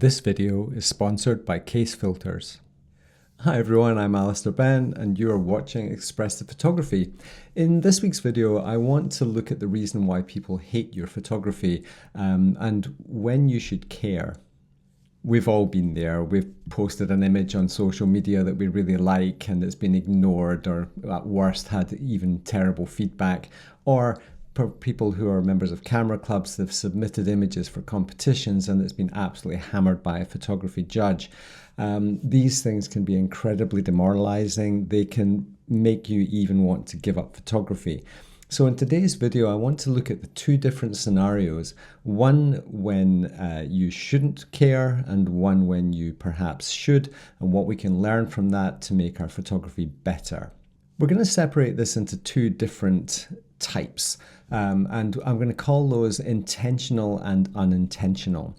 This video is sponsored by Case Filters. Hi everyone, I'm Alister Benn and you are watching Expressive Photography. In this week's video, I want to look at the reason why people hate your photography and when you should care. We've all been there. We've posted an image on social media that we really like and it's been ignored, or at worst had even terrible feedback. Or for people who are members of camera clubs, they've submitted images for competitions and it's been absolutely hammered by a photography judge. These things can be incredibly demoralizing. They can make you even want to give up photography. So in today's video, I want to look at the two different scenarios. One when you shouldn't care and one when you perhaps should, and what we can learn from that to make our photography better. We're going to separate this into two different types, and I'm going to call those intentional and unintentional.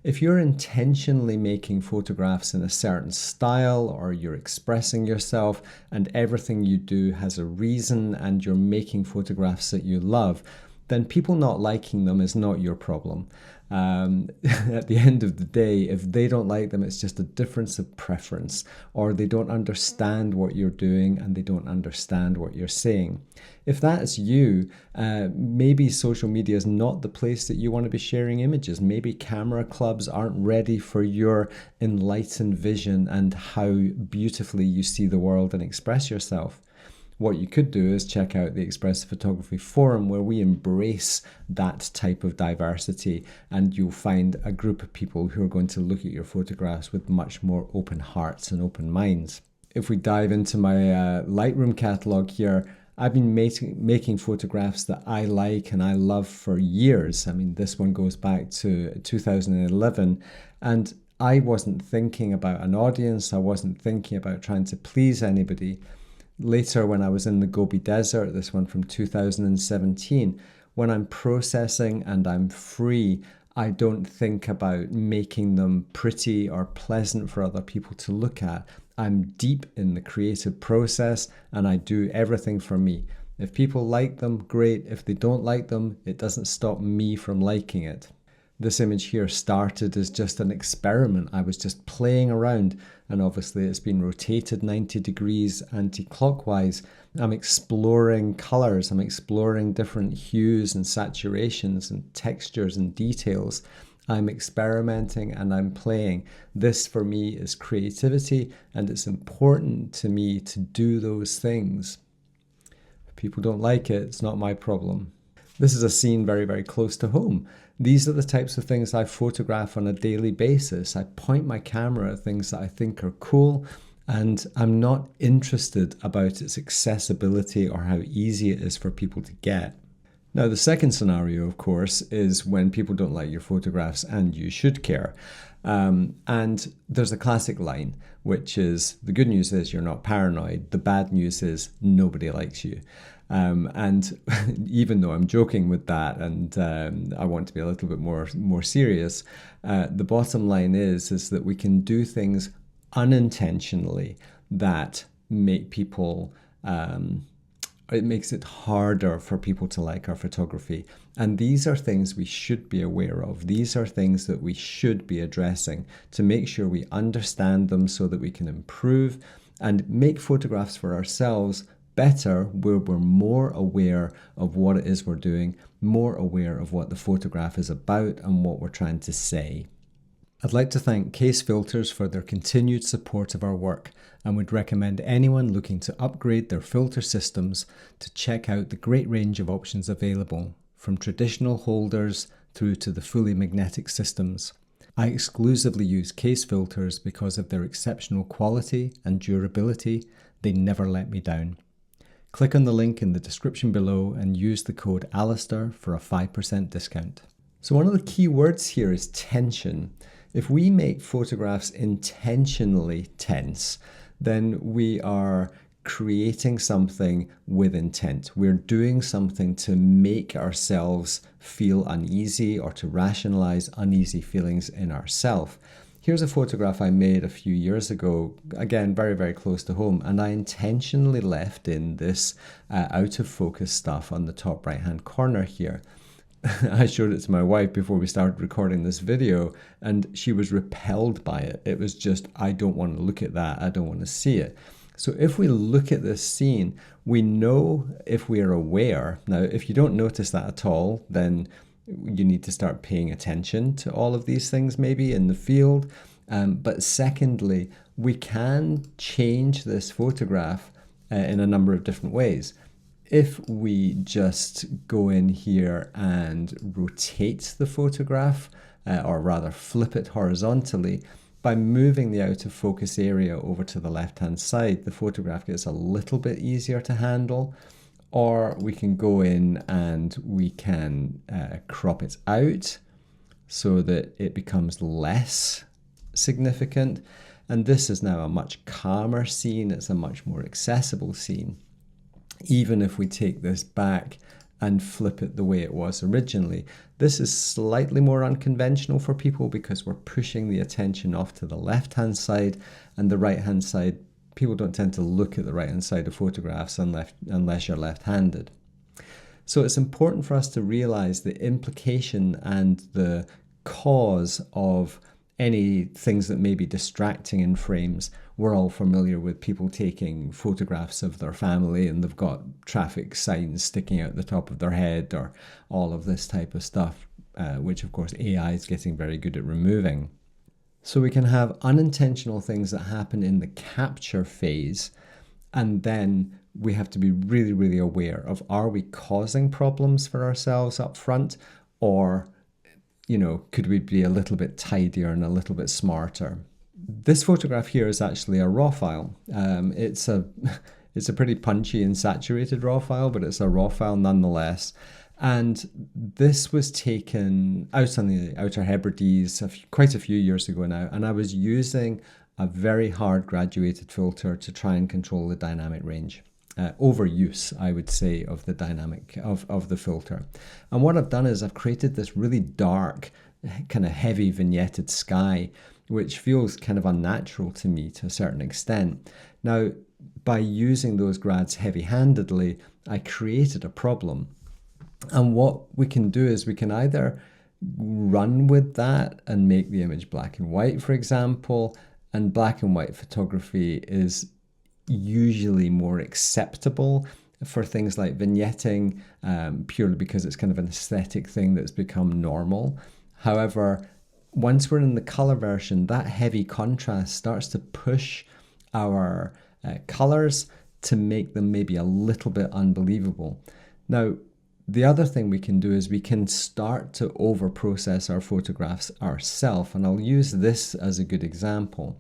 If you're intentionally making photographs in a certain style, or you're expressing yourself and everything you do has a reason and you're making photographs that you love, then people not liking them is not your problem. At the end of the day, if they don't like them, it's just a difference of preference, or they don't understand what you're doing and they don't understand what you're saying. If that's you, maybe social media is not the place that you want to be sharing images. Maybe camera clubs aren't ready for your enlightened vision and how beautifully you see the world and express yourself. What you could do is check out the Expressive Photography Forum, where we embrace that type of diversity, and you'll find a group of people who are going to look at your photographs with much more open hearts and open minds. If we dive into my Lightroom catalog here, I've been making photographs that I like and I love for years. I mean, this one goes back to 2011, and I wasn't thinking about an audience. I wasn't thinking about trying to please anybody. Later, when I was in the Gobi Desert, this one from 2017, when I'm processing and I'm free, I don't think about making them pretty or pleasant for other people to look at. I'm deep in the creative process and I do everything for me. If people like them, great. If they don't like them, it doesn't stop me from liking it. This image here started as just an experiment. I was just playing around, and obviously it's been rotated 90 degrees anti-clockwise. I'm exploring colors, I'm exploring different hues and saturations and textures and details. I'm experimenting and I'm playing. This for me is creativity, and it's important to me to do those things. If people don't like it, it's not my problem. This is a scene very, very close to home. These are the types of things I photograph on a daily basis. I point my camera at things that I think are cool, and I'm not interested about its accessibility or how easy it is for people to get. Now, the second scenario, of course, is when people don't like your photographs and you should care. And there's a classic line, which is, the good news is you're not paranoid. The bad news is nobody likes you. And even though I'm joking with that, and I want to be a little bit more serious, the bottom line is that we can do things unintentionally that make people, it makes it harder for people to like our photography. And these are things we should be aware of. These are things that we should be addressing to make sure we understand them so that we can improve and make photographs for ourselves better, where we're more aware of what it is we're doing, more aware of what the photograph is about and what we're trying to say. I'd like to thank Case Filters for their continued support of our work, and would recommend anyone looking to upgrade their filter systems to check out the great range of options available, from traditional holders through to the fully magnetic systems. I exclusively use Case Filters because of their exceptional quality and durability. They never let me down. Click on the link in the description below and use the code Alister for a 5% discount. So one of the key words here is tension. If we make photographs intentionally tense, then we are creating something with intent. We're doing something to make ourselves feel uneasy or to rationalize uneasy feelings in ourselves. Here's a photograph I made a few years ago, again, very, very close to home, and I intentionally left in this out of focus stuff on the top right-hand corner here I showed it to my wife before we started recording this video, and she was repelled by it. It was just, I don't want to look at that. I don't want to see it. So if we look at this scene, we know if we are aware. Now, if you don't notice that at all, then you need to start paying attention to all of these things maybe in the field. But secondly, we can change this photograph in a number of different ways. If we just go in here and rotate the photograph, or rather flip it horizontally, by moving the out of focus area over to the left-hand side, the photograph gets a little bit easier to handle. Or we can go in and we can crop it out so that it becomes less significant. And this is now a much calmer scene. It's a much more accessible scene. Even if we take this back and flip it the way it was originally. This is slightly more unconventional for people because we're pushing the attention off to the left-hand side, and the right-hand side, people don't tend to look at the right-hand side of photographs unless you're left-handed. So it's important for us to realize the implication and the cause of any things that may be distracting in frames. We're all familiar with people taking photographs of their family and they've got traffic signs sticking out the top of their head or all of this type of stuff, which of course AI is getting very good at removing. So we can have unintentional things that happen in the capture phase, and then we have to be really, really aware of, are we causing problems for ourselves up front, or could we be a little bit tidier and a little bit smarter? This photograph here is actually a RAW file. It's a pretty punchy and saturated RAW file, but it's a RAW file nonetheless. And this was taken out on the Outer Hebrides quite a few years ago now, and I was using a very hard graduated filter to try and control the dynamic range. Overuse, I would say, of the dynamic of the filter. And what I've done is I've created this really dark, kind of heavy vignetted sky, which feels kind of unnatural to me to a certain extent. Now, by using those grads heavy-handedly, I created a problem. And what we can do is we can either run with that and make the image black and white, for example, and black and white photography is usually more acceptable for things like vignetting, purely because it's kind of an aesthetic thing that's become normal. However, once we're in the color version, that heavy contrast starts to push our colors to make them maybe a little bit unbelievable. Now, the other thing we can do is we can start to over-process our photographs ourselves, and I'll use this as a good example.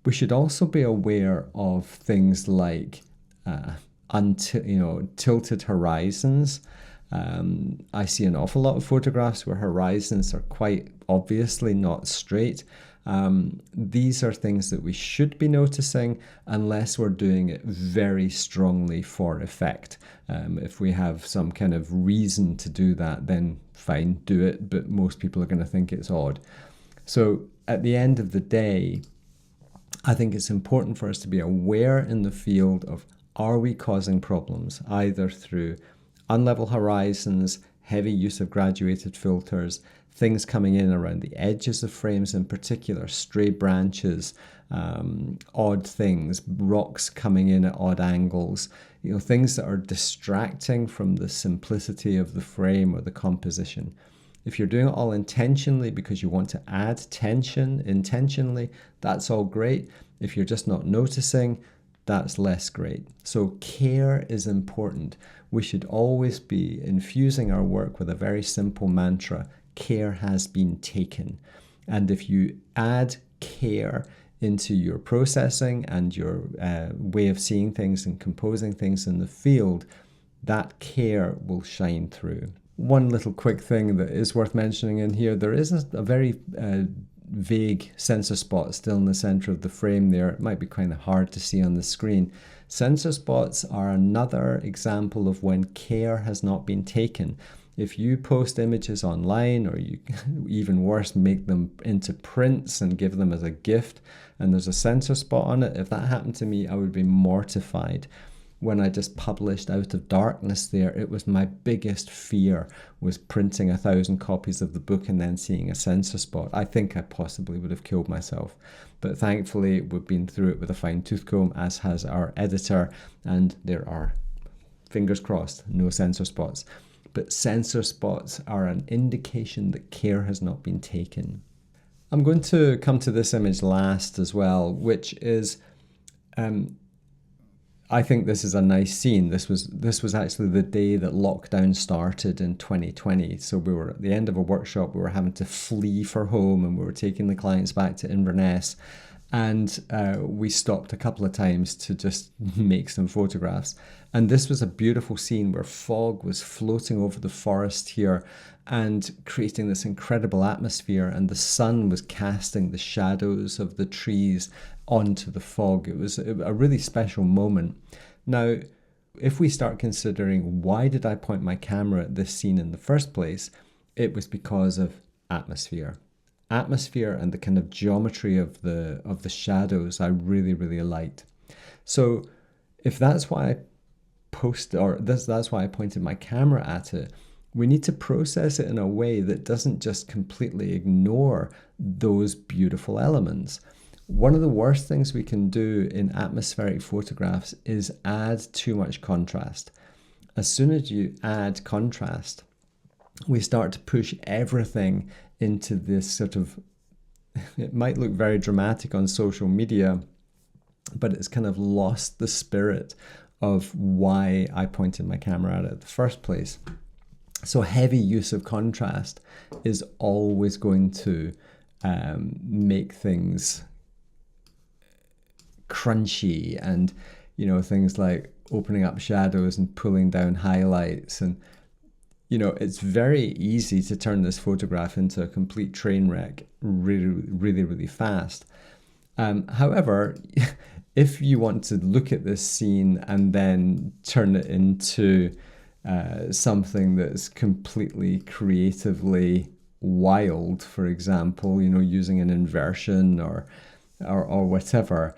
We should also be aware of things like tilted horizons. I see an awful lot of photographs where horizons are quite obviously not straight. These are things that we should be noticing unless we're doing it very strongly for effect. If we have some kind of reason to do that, then fine, do it, but most people are going to think it's odd. So at the end of the day, I think it's important for us to be aware in the field of, are we causing problems either through unlevel horizons, heavy use of graduated filters, things coming in around the edges of frames in particular, stray branches, odd things, rocks coming in at odd angles, things that are distracting from the simplicity of the frame or the composition. If you're doing it all intentionally because you want to add tension intentionally, that's all great. If you're just not noticing, that's less great. So care is important. We should always be infusing our work with a very simple mantra: care has been taken. And if you add care into your processing and your way of seeing things and composing things in the field, that care will shine through. One little quick thing that is worth mentioning in here, there is a very vague sensor spot still in the center of the frame there. It might be kind of hard to see on the screen. Sensor spots are another example of when care has not been taken. If you post images online, or you, even worse, make them into prints and give them as a gift, and there's a sensor spot on it, if that happened to me, I would be mortified. when I just published Out of Darkness there, it was my biggest fear, was printing 1,000 copies of the book and then seeing a censor spot. I think I possibly would have killed myself. But thankfully, we've been through it with a fine tooth comb, as has our editor, and there are, fingers crossed, no censor spots. But censor spots are an indication that care has not been taken. I'm going to come to this image last as well, which is, I think this is a nice scene. This was actually the day that lockdown started in 2020. So we were at the end of a workshop, we were having to flee for home, and we were taking the clients back to Inverness. And we stopped a couple of times to just make some photographs. And this was a beautiful scene where fog was floating over the forest here and creating this incredible atmosphere, and the sun was casting the shadows of the trees onto the fog. It was a really special moment. Now, if we start considering why did I point my camera at this scene in the first place, it was because of atmosphere. Atmosphere and the kind of geometry of the shadows I really, really liked. So if that's why I that's why I pointed my camera at it, we need to process it in a way that doesn't just completely ignore those beautiful elements. One of the worst things we can do in atmospheric photographs is add too much contrast. As soon as you add contrast, we start to push everything into this sort of, it might look very dramatic on social media, but it's kind of lost the spirit of why I pointed my camera at it in the first place. So heavy use of contrast is always going to make things crunchy, and things like opening up shadows and pulling down highlights, and it's very easy to turn this photograph into a complete train wreck really, really, really fast. However, if you want to look at this scene and then turn it into something that's completely creatively wild, for example, using an inversion or whatever,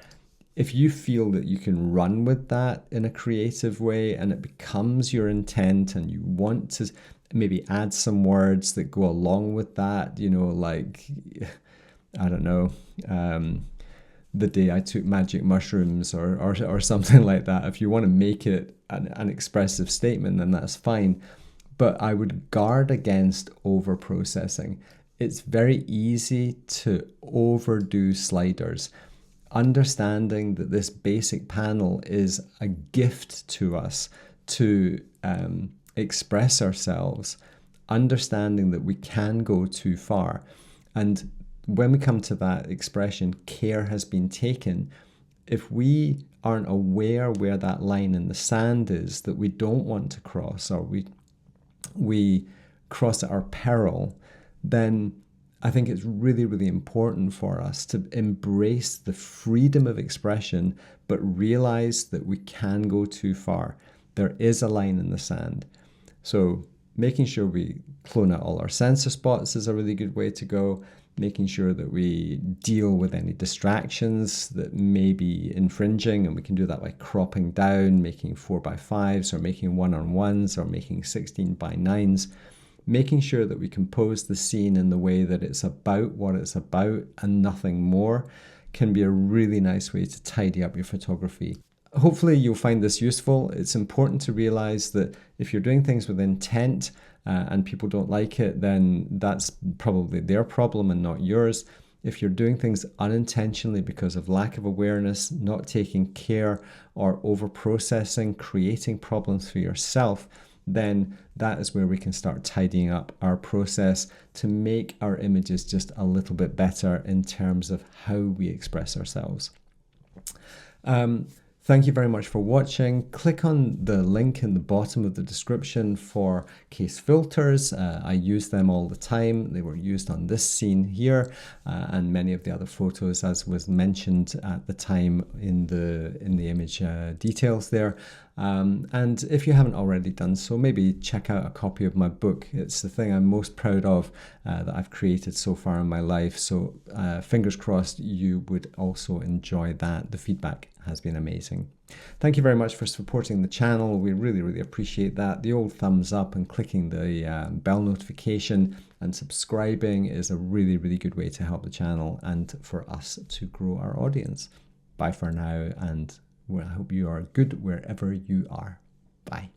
if you feel that you can run with that in a creative way and it becomes your intent, and you want to maybe add some words that go along with that, like, I don't know, the day I took magic mushrooms or something like that. If you want to make it an expressive statement, then that's fine. But I would guard against over-processing. It's very easy to overdo sliders. Understanding that this basic panel is a gift to us to express ourselves, understanding that we can go too far. And when we come to that expression, care has been taken, if we aren't aware where that line in the sand is that we don't want to cross, or we cross at our peril, then I think it's really, really important for us to embrace the freedom of expression, but realize that we can go too far. There is a line in the sand. So making sure we clone out all our censor spots is a really good way to go. Making sure that we deal with any distractions that may be infringing, and we can do that by cropping down, making 4x5s, or making 1-on-1s, or making 16:9s. Making sure that we compose the scene in the way that it's about what it's about and nothing more can be a really nice way to tidy up your photography. Hopefully you'll find this useful. It's important to realize that if you're doing things with intent and people don't like it, then that's probably their problem and not yours. If you're doing things unintentionally because of lack of awareness, not taking care, or over-processing, creating problems for yourself, then that is where we can start tidying up our process to make our images just a little bit better in terms of how we express ourselves. Thank you very much for watching. Click on the link in the bottom of the description for case filters. I use them all the time. They were used on this scene here and many of the other photos, as was mentioned at the time in the image details there. And if you haven't already done so, maybe check out a copy of my book. It's the thing I'm most proud of that I've created so far in my life. So fingers crossed you would also enjoy that. The feedback has been amazing. Thank you very much for supporting the channel. We really, really appreciate that. The old thumbs up and clicking the bell notification and subscribing is a really, really good way to help the channel and for us to grow our audience. Bye for now, and I hope you are good wherever you are. Bye.